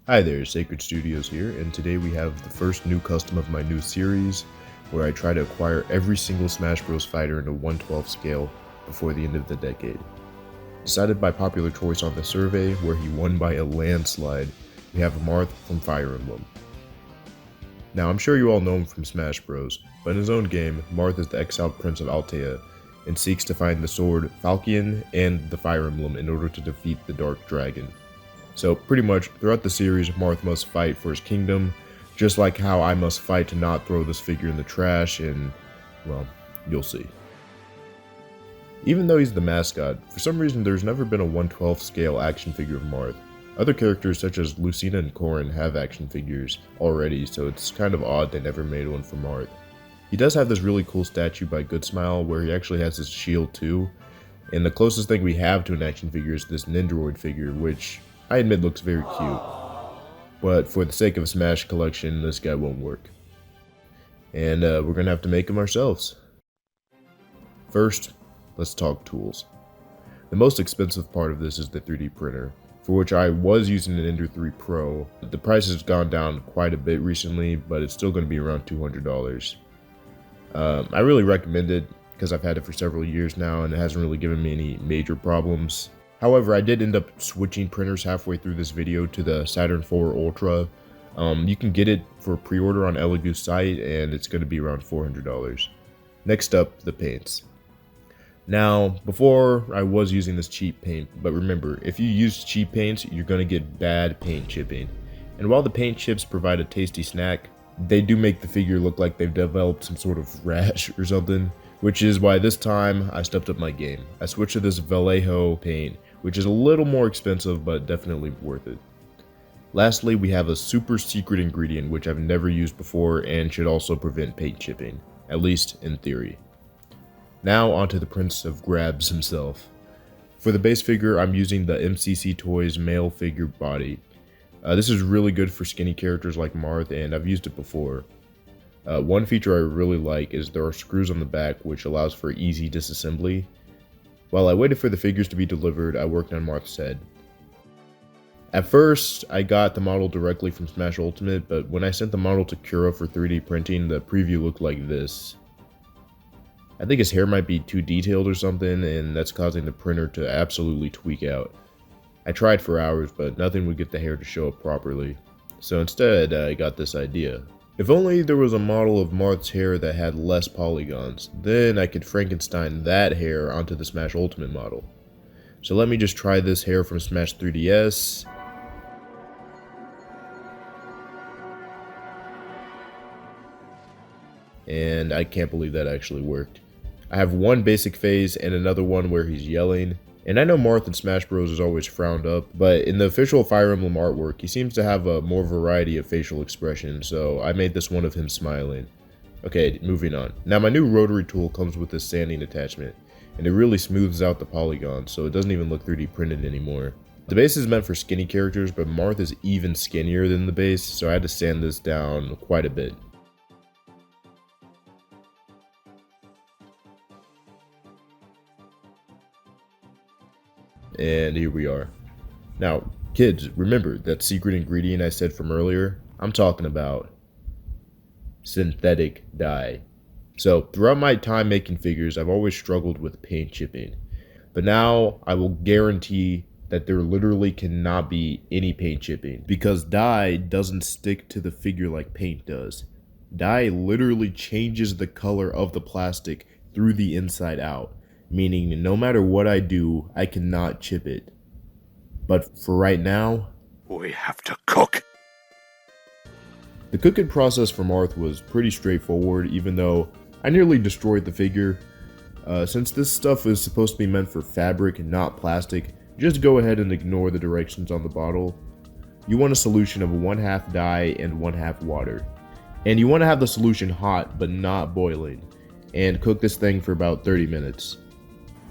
Hi there, Sacred Studios here, and today we have the first new custom of my new series, where I try to acquire every single Smash Bros. Fighter in a 1/12 scale before the end of the decade. Decided by popular choice on the survey, where he won by a landslide, we have Marth from Fire Emblem. Now, I'm sure you all know him from Smash Bros., but in his own game, Marth is the exiled Prince of Altea, and seeks to find the sword Falchion and the Fire Emblem in order to defeat the Dark Dragon. So pretty much throughout the series, Marth must fight for his kingdom, just like how I must fight to not throw this figure in the trash, and, well, you'll see. Even though he's the mascot, for some reason there's never been a 1/12 scale action figure of Marth. Other characters such as Lucina and Corrin have action figures already, so it's kind of odd they never made one for Marth. He does have this really cool statue by Good Smile where he actually has his shield too, and the closest thing we have to an action figure is this Nendoroid figure, which I admit looks very cute, but for the sake of a Smash collection, this guy won't work. And we're gonna have to make him ourselves. First, let's talk tools. The most expensive part of this is the 3D printer, for which I was using an Ender 3 Pro. The price has gone down quite a bit recently, but it's still going to be around $200. I really recommend it because I've had it for several years now and it hasn't really given me any major problems. However, I did end up switching printers halfway through this video to the Saturn IV Ultra. You can get it for pre-order on Elegoo's site, and it's going to be around $400. Next up, the paints. Now, before I was using this cheap paint, but remember, if you use cheap paints, you're going to get bad paint chipping. And while the paint chips provide a tasty snack, they do make the figure look like they've developed some sort of rash or something, which is why this time I stepped up my game. I switched to this Vallejo paint, which is a little more expensive, but definitely worth it. Lastly, we have a super secret ingredient which I've never used before and should also prevent paint chipping, at least in theory. Now onto the Prince of Grabs himself. For the base figure, I'm using the MCC Toys male figure body. This is really good for skinny characters like Marth, and I've used it before. One feature I really like is there are screws on the back which allows for easy disassembly. While I waited for the figures to be delivered, I worked on Marth's head. At first, I got the model directly from Smash Ultimate, but when I sent the model to Cura for 3D printing, the preview looked like this. I think his hair might be too detailed or something, and that's causing the printer to absolutely tweak out. I tried for hours, but nothing would get the hair to show up properly. So instead, I got this idea. If only there was a model of Marth's hair that had less polygons, then I could Frankenstein that hair onto the Smash Ultimate model. So let me just try this hair from Smash 3DS. And I can't believe that actually worked. I have one basic phase and another one where he's yelling. And I know Marth in Smash Bros is always frowned up, but in the official Fire Emblem artwork, he seems to have a more variety of facial expressions, so I made this one of him smiling. Okay, moving on. Now my new rotary tool comes with this sanding attachment, and it really smooths out the polygons, so it doesn't even look 3D printed anymore. The base is meant for skinny characters, but Marth is even skinnier than the base, so I had to sand this down quite a bit. And here we are. Now, kids, remember that secret ingredient I said from earlier? I'm talking about synthetic dye. So, throughout my time making figures, I've always struggled with paint chipping. But now, I will guarantee that there literally cannot be any paint chipping, because dye doesn't stick to the figure like paint does. Dye literally changes the color of the plastic through the inside out, meaning no matter what I do, I cannot chip it. But for right now, we have to cook. The cooking process for Marth was pretty straightforward, even though I nearly destroyed the figure. Since this stuff is supposed to be meant for fabric and not plastic, just go ahead and ignore the directions on the bottle. You want a solution of 1/2 dye and 1/2 water. And you want to have the solution hot but not boiling, and cook this thing for about 30 minutes.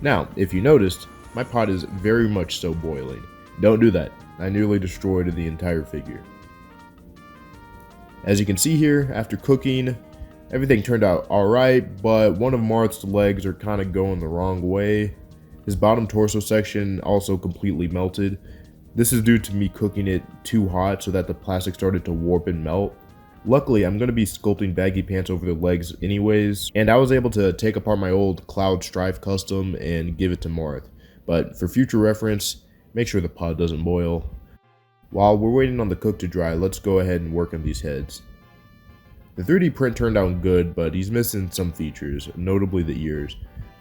Now, if you noticed, my pot is very much so boiling. Don't do that. I nearly destroyed the entire figure. As you can see here, after cooking, everything turned out alright, but one of Marth's legs are kind of going the wrong way. His bottom torso section also completely melted. This is due to me cooking it too hot so that the plastic started to warp and melt. Luckily, I'm going to be sculpting baggy pants over the legs anyways, and I was able to take apart my old Cloud Strife custom and give it to Marth. But for future reference, make sure the pot doesn't boil. While we're waiting on the cook to dry, let's go ahead and work on these heads. The 3D print turned out good, but he's missing some features, notably the ears.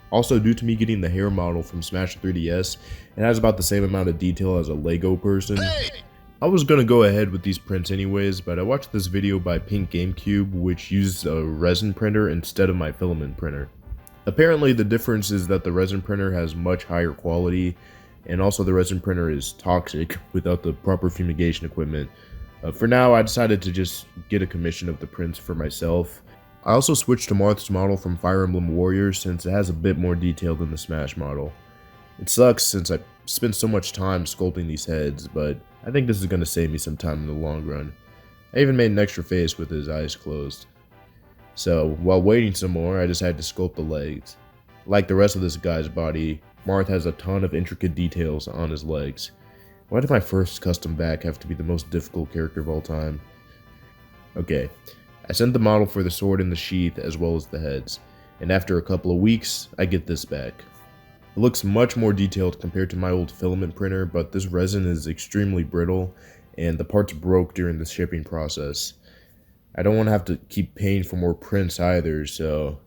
Also, due to me getting the hair model from Smash 3DS, it has about the same amount of detail as a Lego person. I was gonna go ahead with these prints anyways, but I watched this video by Pink GameCube which used a resin printer instead of my filament printer. Apparently the difference is that the resin printer has much higher quality, and also the resin printer is toxic without the proper fumigation equipment. For now, I decided to just get a commission of the prints for myself. I also switched to Marth's model from Fire Emblem Warriors since it has a bit more detail than the Smash model. It sucks since I spent so much time sculpting these heads, but I think this is going to save me some time in the long run. I even made an extra face with his eyes closed. So, while waiting some more, I decided to sculpt the legs. Like the rest of this guy's body, Marth has a ton of intricate details on his legs. Why did my first custom back have to be the most difficult character of all time? Okay, I sent the model for the sword in the sheath as well as the heads, and after a couple of weeks, I get this back. It looks much more detailed compared to my old filament printer, but this resin is extremely brittle, and the parts broke during the shipping process. I don't want to have to keep paying for more prints either, so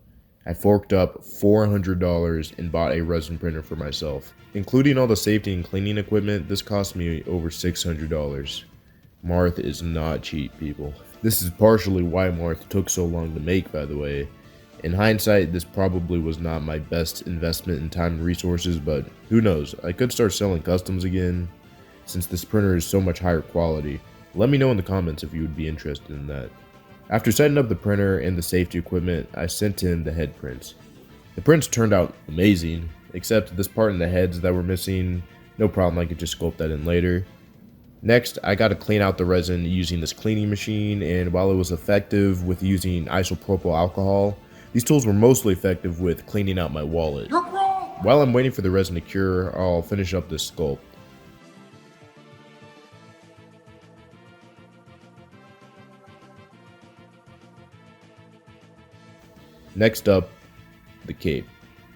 I forked up $400 and bought a resin printer for myself. Including all the safety and cleaning equipment, this cost me over $600. Marth is not cheap, people. This is partially why Marth took so long to make, by the way. In hindsight, this probably was not my best investment in time and resources, but who knows, I could start selling customs again, since this printer is so much higher quality. Let me know in the comments if you would be interested in that. After setting up the printer and the safety equipment, I sent in the head prints. The prints turned out amazing, except this part in the heads that were missing. No problem, I could just sculpt that in later. Next, I got to clean out the resin using this cleaning machine, and while it was effective with using isopropyl alcohol, these tools were mostly effective with cleaning out my wallet. While I'm waiting for the resin to cure, I'll finish up this sculpt. Next up, the cape.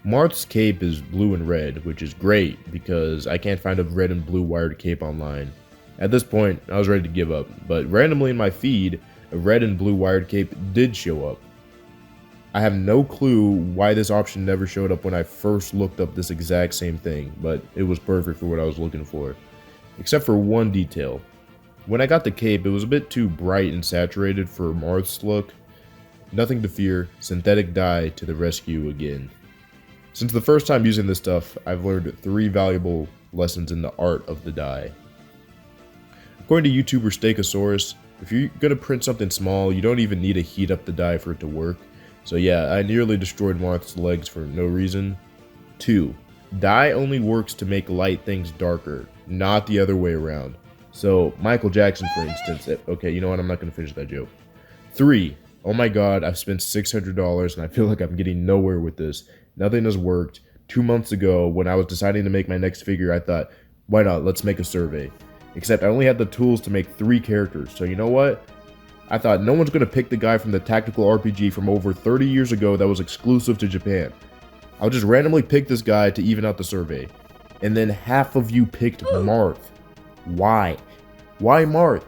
Marth's cape is blue and red, which is great because I can't find a red and blue wired cape online. At this point, I was ready to give up, but randomly in my feed, a red and blue wired cape did show up. I have no clue why this option never showed up when I first looked up this exact same thing, but it was perfect for what I was looking for. Except for one detail. When I got the cape, it was a bit too bright and saturated for Marth's look. Nothing to fear, synthetic dye to the rescue again. Since the first time using this stuff, I've learned 3 valuable lessons in the art of the dye. According to YouTuber Stegosaurus, if you're gonna print something small, you don't even need to heat up the dye for it to work. So yeah, I nearly destroyed Marth's legs for no reason. 2. Dye only works to make light things darker, not the other way around. So, Michael Jackson for instance, okay, you know what, I'm not gonna finish that joke. 3. Oh my god, I've spent $600 and I feel like I'm getting nowhere with this. Nothing has worked. 2 months ago, when I was deciding to make my next figure, I thought, why not, let's make a survey. Except I only had the tools to make 3 characters, so you know what? I thought no one's gonna pick the guy from the tactical RPG from over 30 years ago that was exclusive to Japan. I'll just randomly pick this guy to even out the survey. And then half of you picked Marth. Why? Why Marth?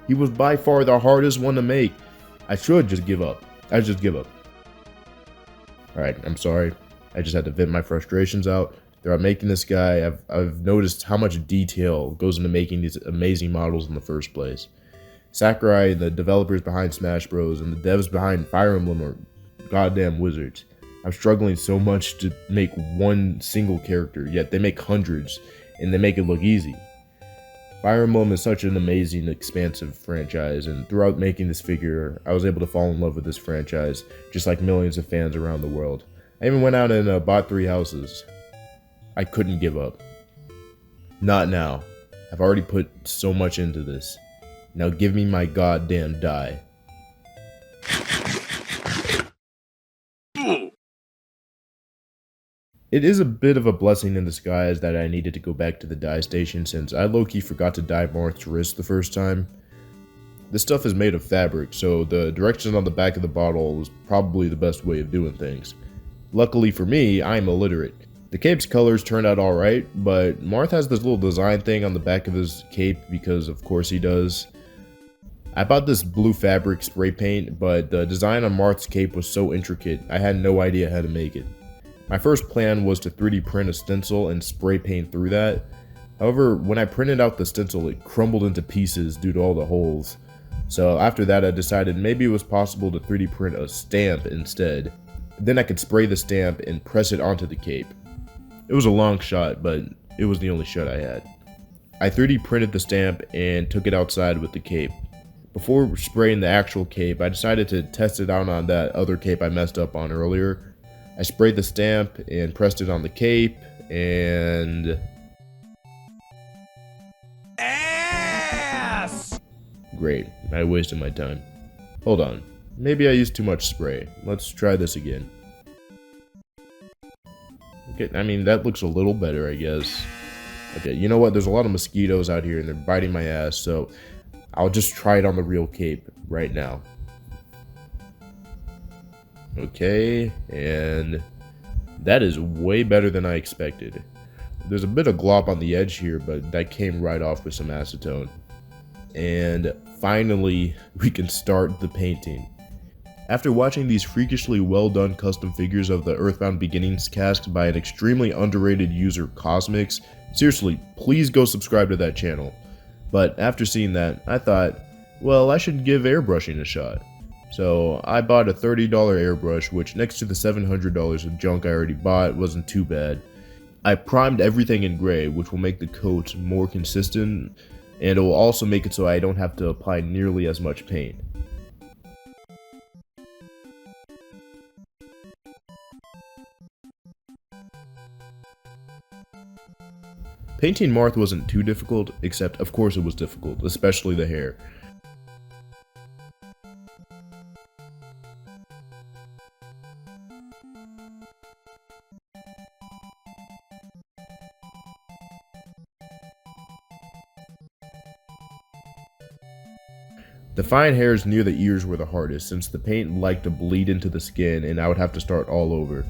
He was by far the hardest one to make. I should just give up. I just give up. Alright, I'm sorry. I just had to vent my frustrations out. Throughout making this guy, I've noticed how much detail goes into making these amazing models in the first place. Sakurai, the developers behind Smash Bros, and the devs behind Fire Emblem are goddamn wizards. I'm struggling so much to make one single character, yet they make hundreds, and they make it look easy. Fire Emblem is such an amazing, expansive franchise, and throughout making this figure, I was able to fall in love with this franchise, just like millions of fans around the world. I even went out and bought 3 houses. I couldn't give up. Not now. I've already put so much into this. Now give me my goddamn dye. It is a bit of a blessing in disguise that I needed to go back to the dye station since I low-key forgot to dye Marth's wrist the first time. This stuff is made of fabric, so the directions on the back of the bottle is probably the best way of doing things. Luckily for me, I'm illiterate. The cape's colors turned out alright, but Marth has this little design thing on the back of his cape because of course he does. I bought this blue fabric spray paint, but the design on Marth's cape was so intricate, I had no idea how to make it. My first plan was to 3D print a stencil and spray paint through that. However, when I printed out the stencil, it crumbled into pieces due to all the holes. So after that, I decided maybe it was possible to 3D print a stamp instead. Then I could spray the stamp and press it onto the cape. It was a long shot, but it was the only shot I had. I 3D printed the stamp and took it outside with the cape. Before spraying the actual cape, I decided to test it out on that other cape I messed up on earlier. I sprayed the stamp and pressed it on the cape, and... Ass! Great, I wasted my time. Hold on, maybe I used too much spray. Let's try this again. Okay, I mean, that looks a little better, I guess. Okay, you know what? There's a lot of mosquitoes out here and they're biting my ass, so I'll just try it on the real cape right now. Okay, and that is way better than I expected. There's a bit of glop on the edge here, but that came right off with some acetone. And finally, we can start the painting. After watching these freakishly well done custom figures of the Earthbound Beginnings cast by an extremely underrated user Cosmix, seriously, please go subscribe to that channel. But after seeing that, I thought, well, I should give airbrushing a shot. So I bought a $30 airbrush, which next to the $700 of junk I already bought wasn't too bad. I primed everything in gray, which will make the coat more consistent, and it will also make it so I don't have to apply nearly as much paint. Painting Marth wasn't too difficult, except of course it was difficult, especially the hair. The fine hairs near the ears were the hardest, since the paint liked to bleed into the skin and I would have to start all over.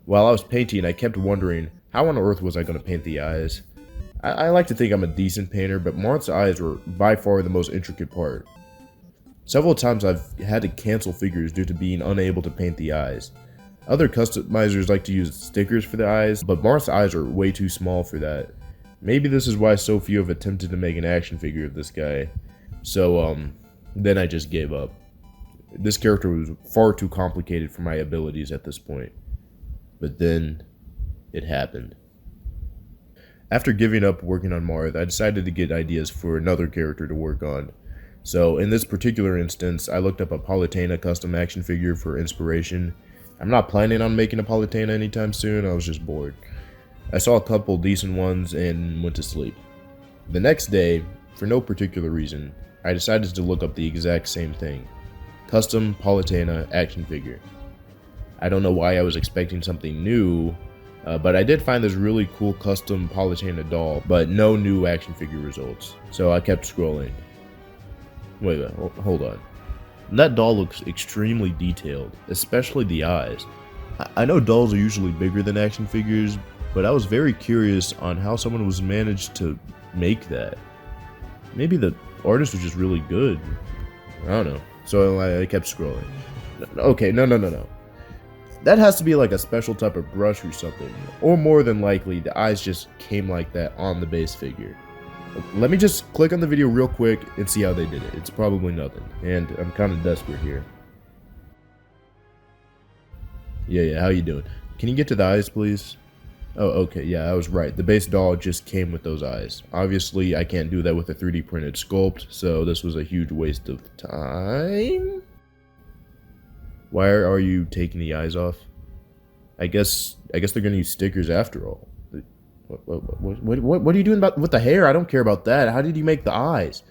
While I was painting, I kept wondering, how on earth was I going to paint the eyes? I like to think I'm a decent painter, but Marth's eyes were by far the most intricate part. Several times I've had to cancel figures due to being unable to paint the eyes. Other customizers like to use stickers for the eyes, but Marth's eyes are way too small for that. Maybe this is why so few have attempted to make an action figure of this guy. So, then I just gave up. This character was far too complicated for my abilities at this point. But then, it happened. After giving up working on Marth, I decided to get ideas for another character to work on. So, in this particular instance, I looked up a Palutena custom action figure for inspiration. I'm not planning on making a Palutena anytime soon, I was just bored. I saw a couple decent ones and went to sleep. The next day, for no particular reason, I decided to look up the exact same thing. Custom Palutena action figure. I don't know why I was expecting something new, but I did find this really cool custom Palutena doll, but no new action figure results. So I kept scrolling. Wait, hold on. That doll looks extremely detailed, especially the eyes. I know dolls are usually bigger than action figures, but I was very curious on how someone was managed to make that. Maybe the artist was just really good. I don't know. So I kept scrolling. Okay, no. That has to be like a special type of brush or something. Or more than likely, the eyes just came like that on the base figure. Let me just click on the video real quick and see how they did it. It's probably nothing. And I'm kind of desperate here. Yeah, how you doing? Can you get to the eyes, please? Oh, okay, yeah, I was right. The base doll just came with those eyes. Obviously, I can't do that with a 3D printed sculpt, so this was a huge waste of time. Why are you taking the eyes off? I guess they're gonna use stickers after all. What are you doing about with the hair? I don't care about that. How did you make the eyes?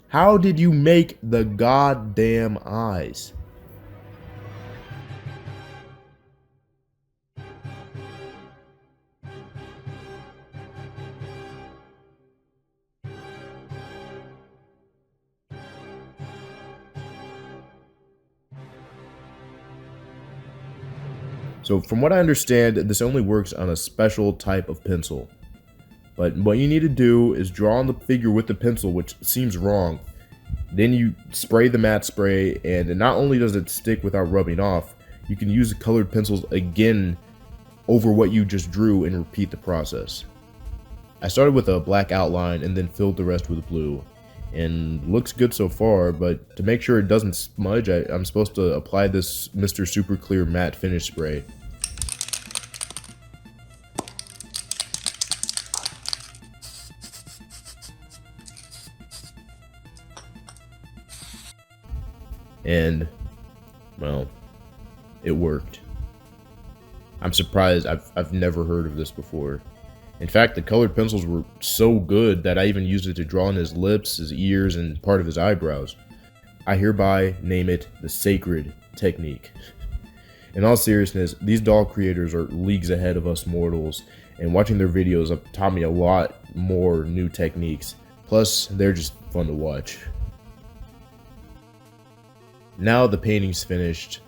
How did you make the goddamn eyes? So from what I understand, this only works on a special type of pencil. But what you need to do is draw on the figure with the pencil, which seems wrong. Then you spray the matte spray, and not only does it stick without rubbing off, you can use the colored pencils again over what you just drew and repeat the process. I started with a black outline and then filled the rest with blue. And looks good so far, but to make sure it doesn't smudge, I'm supposed to apply this Mr. Super Clear Matte Finish Spray. And, well, it worked. I'm surprised. I've never heard of this before. In fact, the colored pencils were so good that I even used it to draw on his lips, his ears, and part of his eyebrows. I hereby name it the sacred technique. In all seriousness, these doll creators are leagues ahead of us mortals, and watching their videos have taught me a lot more new techniques. Plus, they're just fun to watch. Now the painting's finished,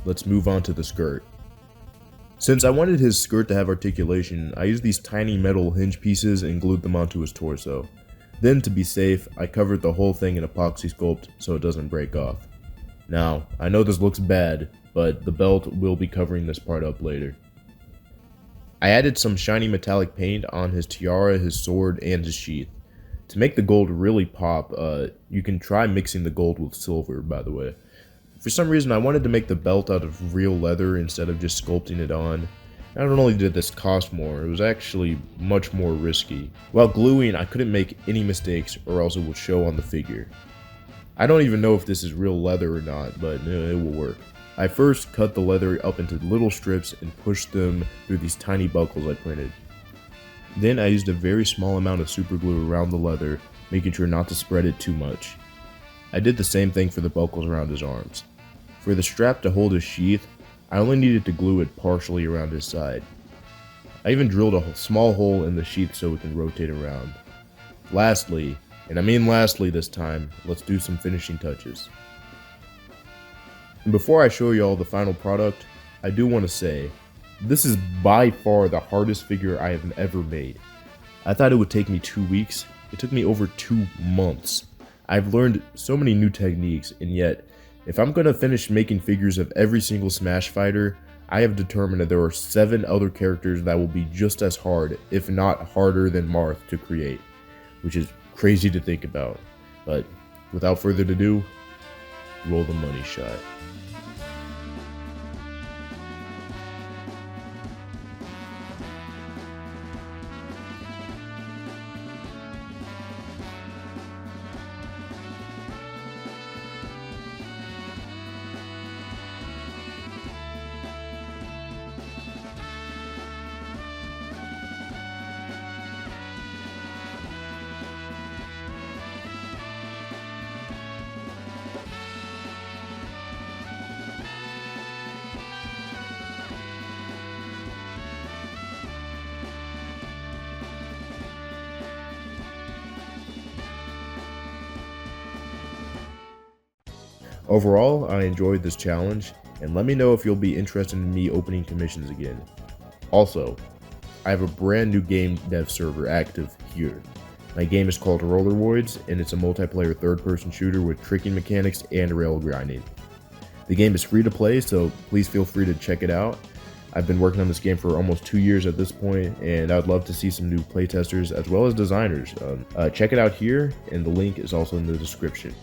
let's move on to the skirt. Since I wanted his skirt to have articulation, I used these tiny metal hinge pieces and glued them onto his torso. Then, to be safe, I covered the whole thing in epoxy sculpt so it doesn't break off. Now, I know this looks bad, but the belt will be covering this part up later. I added some shiny metallic paint on his tiara, his sword, and his sheath. To make the gold really pop, you can try mixing the gold with silver, by the way. For some reason, I wanted to make the belt out of real leather instead of just sculpting it on. Not only did this cost more, it was actually much more risky. While gluing, I couldn't make any mistakes or else it would show on the figure. I don't even know if this is real leather or not, but it will work. I first cut the leather up into little strips and pushed them through these tiny buckles I printed. Then I used a very small amount of super glue around the leather, making sure not to spread it too much. I did the same thing for the buckles around his arms. For the strap to hold his sheath, I only needed to glue it partially around his side. I even drilled a small hole in the sheath so it can rotate around. Lastly, and I mean lastly this time, let's do some finishing touches. And before I show you all the final product, I do want to say, this is by far the hardest figure I have ever made. I thought it would take me 2 weeks. It took me over 2 months. I've learned so many new techniques, and yet, if I'm going to finish making figures of every single Smash fighter, I have determined that there are 7 other characters that will be just as hard, if not harder than Marth to create, which is crazy to think about. But without further ado, roll the money shot. Overall, I enjoyed this challenge, and let me know if you'll be interested in me opening commissions again. Also, I have a brand new game dev server active here. My game is called Rollerwoids, and it's a multiplayer third-person shooter with tricking mechanics and rail grinding. The game is free to play, so please feel free to check it out. I've been working on this game for almost 2 years at this point, and I'd love to see some new playtesters as well as designers. Check it out here, and the link is also in the description.